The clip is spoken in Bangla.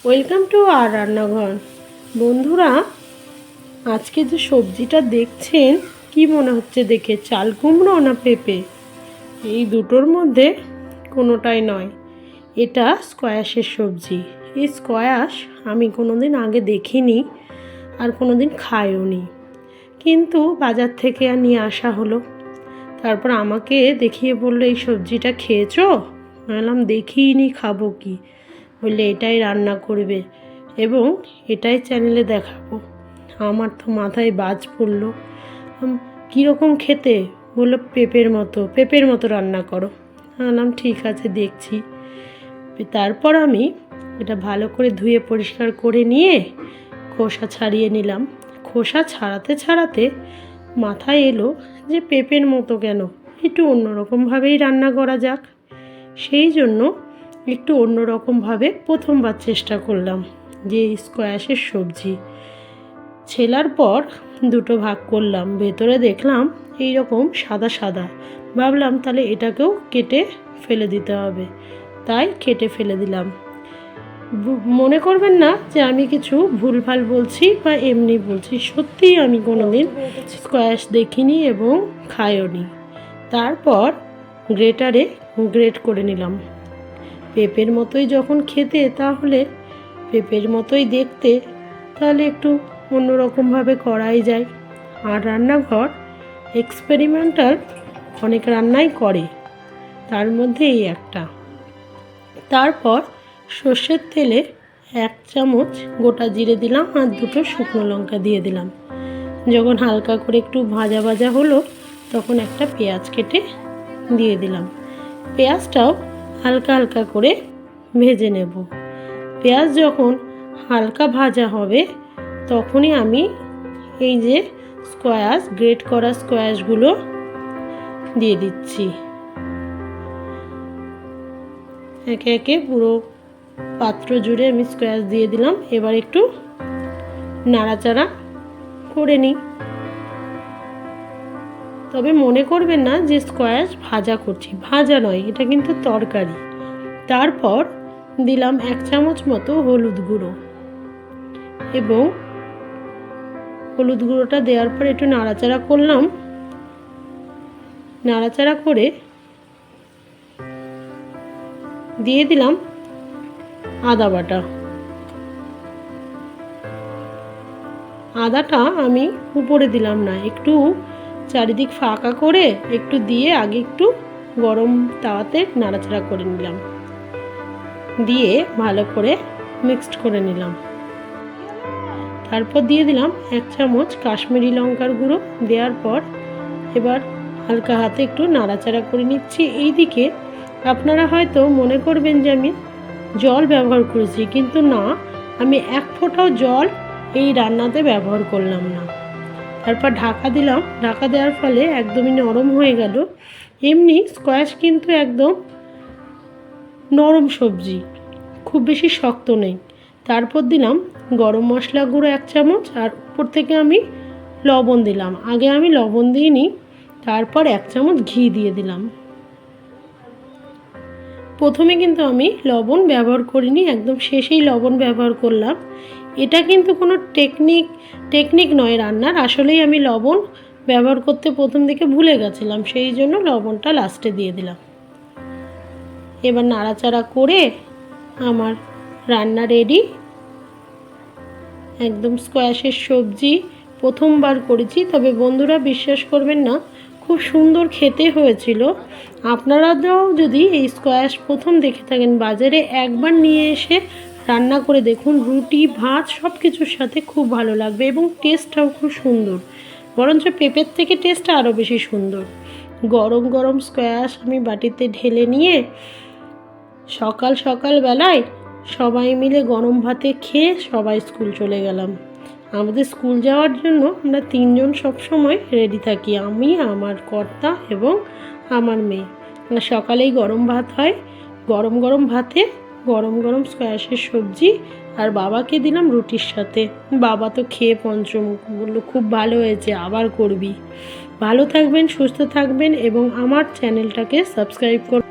ওয়েলকাম টু আর রান্নাঘর। বন্ধুরা, আজকে যে সবজিটা দেখছেন কি মনে হচ্ছে দেখে? চাল কুমড়ো না পেঁপে? এই দুটোর মধ্যে কোনোটাই নয়, এটা স্কোয়াশের সবজি। এই স্কোয়াশ আমি কোনোদিন আগে দেখিনি আর কোনোদিন খাইও নি, কিন্তু বাজার থেকে নিয়ে আসা হলো। তারপর আমাকে দেখিয়ে বললো, এই সবজিটা খেয়েছো? বললাম দেখিনি, খাবো কি? বললে এটাই রান্না করবে এবং এটাই চ্যানেলে দেখাবো। আমার তো মাথায় বাজ পড়লো। কীরকম খেতে? বললো পেঁপের মতো রান্না করো। বললাম ঠিক আছে, দেখছি। তারপর আমি এটা ভালো করে ধুয়ে পরিষ্কার করে নিয়ে খোসা ছাড়িয়ে নিলাম। খোসা ছাড়াতে মাথায় এলো যে পেঁপের মতো কেন, একটু অন্যরকমভাবেই রান্না করা যাক। সেই জন্য একটু অন্যরকমভাবে প্রথমবার চেষ্টা করলাম যে স্কোয়াশের সবজি। ছেলার পর দুটো ভাগ করলাম, ভেতরে দেখলাম এই রকম সাদা সাদা। ভাবলাম তাহলে এটাকেও কেটে ফেলে দিতে হবে, তাই কেটে ফেলে দিলাম। মনে করবেন না যে আমি কিছু ভুলভাল বলছি বা এমনি বলছি, সত্যিই আমি কোনোদিন স্কোয়াশ দেখিনি এবং খাইও নি। তারপর গ্রেটারে গ্রেট করে নিলাম। পেঁপের মতোই যখন খেতে, তাহলে পেঁপের মতোই দেখতে, তাহলে একটু অন্যরকমভাবে করাই যায়। আর রান্নাঘর এক্সপেরিমেন্টাল অনেক রান্নাই করে, তার মধ্যে এই একটা। তারপর সর্ষের তেলে 1 চামচ গোটা জিরে দিলাম আর 2টো শুকনো লঙ্কা দিয়ে দিলাম। যখন হালকা করে একটু ভাজা ভাজা হলো, তখন একটা পেঁয়াজ কেটে দিয়ে দিলাম। পেঁয়াজটাও হালকা হালকা করে ভেজে নেব। পেঁয়াজ যখন হালকা ভাজা হবে, তখনই আমি এই যে গ্রেট করা স্কোয়াশগুলো দিয়ে দিচ্ছি। একে একে পুরো পাত্র জুড়ে আমি স্কোয়াশ দিয়ে দিলাম। এবার একটু নাড়াচাড়া করে নিই। তবে মনে করবেন না যে স্কোয়াশ ভাজা করছি, ভাজা নয়, এটা কিন্তু তরকারি। তারপর দিলাম 1 চামচ মতো হলুদ গুঁড়ো, এবং হলুদ গুঁড়োটা দেওয়ার পর একটু নাড়াচাড়া করলাম। নাড়াচাড়া করে দিয়ে দিলাম আদা বাটা। আদাটা আমি উপরে দিলাম না, একটু চারিদিক ফাঁকা করে একটু দিয়ে আগে একটু গরম তাওয়াতে নাড়াচাড়া করে নিলাম, দিয়ে ভালো করে মিক্সড করে নিলাম। তারপর দিয়ে দিলাম 1 চামচ কাশ্মীরি লঙ্কার গুঁড়ো। দেওয়ার পর এবার হালকা হাতে একটু নাড়াচাড়া করে নিচ্ছি। এই দিকে আপনারা হয়তো মনে করবেন যে আমি জল ব্যবহার করেছি, কিন্তু না, আমি 1 ফোঁটাও জল এই রান্নাতে ব্যবহার করলাম না। তারপর ঢাকা দিলাম। ঢাকা দেওয়ার ফলে একদমই নরম হয়ে গেল। এমনি স্কোয়াশ কিন্তু একদম নরম সবজি, খুব বেশি শক্ত নেই। তারপর দিলাম গরম মশলা গুঁড়ো 1 চামচ, আর উপর থেকে আমি লবণ দিলাম। আগে আমি লবণ দিইনি। তারপর 1 চামচ ঘি দিয়ে দিলাম। প্রথমে কিন্তু আমি লবণ ব্যবহার করিনি, একদম শেষেই লবণ ব্যবহার করলাম। এটা কিন্তু কোনো টেকনিক নয় রান্নার, আসলেই আমি লবণ ব্যবহার করতে প্রথম দিকে ভুলে গেছিলাম, সেই জন্য লবণটা লাস্টে দিয়ে দিলাম। এবার নাড়াচাড়া করে আমার রান্না রেডি। একদম স্কোয়াশের সবজি প্রথমবার করেছি, তবে বন্ধুরা বিশ্বাস করবেন না, খুব সুন্দর খেতে হয়েছিল। আপনারাও যদি এই স্কোয়াশ প্রথম দেখে থাকেন বাজারে, একবার নিয়ে এসে রান্না করে দেখুন। রুটি ভাত সব কিছুর সাথে খুব ভালো লাগবে এবং টেস্টটাও খুব সুন্দর, বরঞ্চ পেঁপের থেকে টেস্টটা আরও বেশি সুন্দর। গরম গরম স্কোয়াশ আমি বাটিতে ঢেলে নিয়ে সকাল বেলায় সবাই মিলে গরম ভাতে খেয়ে সবাই স্কুল চলে গেলাম। আমাদের স্কুল যাওয়ার জন্য আমরা 3 জন সবসময় রেডি থাকি, আমি, আমার কর্তা এবং আমার মেয়ে। সকালেই গরম ভাত হয়, গরম গরম ভাতে গরম গরম স্কোয়াশের সবজি, আর বাবাকে দিলাম রুটির সাথে। বাবা তো খেয়ে পঞ্চমুখ, বললো খুব ভালো হয়েছে, আবার করবি। ভালো থাকবেন, সুস্থ থাকবেন এবং আমার চ্যানেলটাকে সাবস্ক্রাইব করুন।